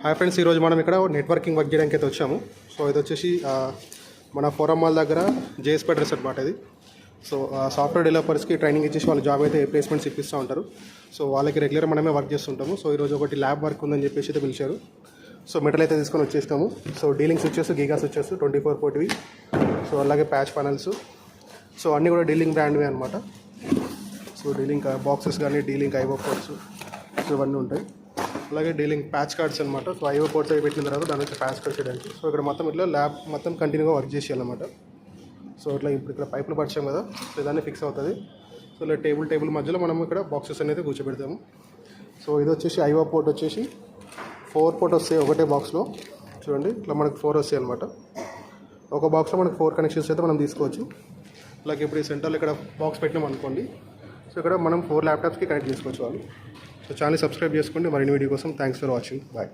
Hi friends, ఈరోజు మనం ఇక్కడ నెట్వర్కింగ్ వర్క్ చేయడానికి అయితే వచ్చాము. సో ఇది వచ్చేసి మన ఫోరం మాల్ దగ్గర జేఎస్పీ అడ్రస్ అనమాట ఇది. సో సాఫ్ట్వేర్ డెవలపర్స్కి ట్రైనింగ్ ఇచ్చేసి వాళ్ళ జాబ్ అయితే ప్లేస్మెంట్స్ ఇప్పిస్తూ ఉంటారు. సో వాళ్ళకి రెగ్యులర్ మనమే వర్క్ చేస్తుంటాము. సో ఈరోజు ఒకటి ల్యాబ్ వర్క్ ఉందని చెప్పేసి అయితే పిలిచారు. సో మెటల్ అయితే తీసుకొని వచ్చేస్తాము. So dealing switches, giga switches 24 పోర్ట్వి, so అలాగే ప్యాచ్ ప్యానల్స్, సో అన్నీ కూడా డీలింగ్ బ్రాండ్వి అనమాట. సో డీలింగ్ బాక్సెస్ కానీ డీలింగ్ ఐవో పోర్ట్స్ సో ఇవన్నీ ఉంటాయి. అలాగే డీలింగ్ ప్యాచ్ కార్డ్స్ అనమాట. సో ఐవో పోర్ట్స్ అవి పెట్టిన తర్వాత దాని నుంచి ప్యాచ్ కార్డ్స్ చేయడానికి. సో ఇక్కడ మొత్తం ఇట్లా ల్యాబ్ మొత్తం కంటిన్యూగా వర్క్ చేసేయాలన్నమాట. సో ఇట్లా ఇప్పుడు ఇక్కడ పైపులు పరిచాం కదా, సో ఇదాన్ని ఫిక్స్ అవుతుంది. సో ఇలా టేబుల్ మధ్యలో మనం ఇక్కడ బాక్సెస్ అనేది కూర్చోబెడతాము. సో ఇది వచ్చేసి ఐవో పోర్ట్ వచ్చేసి 4 పోర్ట్ వస్తాయి ఒకటే బాక్స్లో. చూడండి ఇట్లా మనకు 4 వస్తాయి అనమాట. ఒక బాక్స్లో మనకు 4 కనెక్షన్స్ అయితే మనం తీసుకోవచ్చు. అలాగే ఇప్పుడు ఈ సెంటర్లో ఇక్కడ బాక్స్ పెట్టినాం అనుకోండి, సో ఇక్కడ మనం 4 ల్యాప్టాప్స్కి కనెక్ట్ చేసుకోవచ్చు వాళ్ళు. సో ఛానల్ సబ్స్క్రైబ్ చేసుకోండి మరిన్ని వీడియో కోసం. Thanks for watching. బాయ్.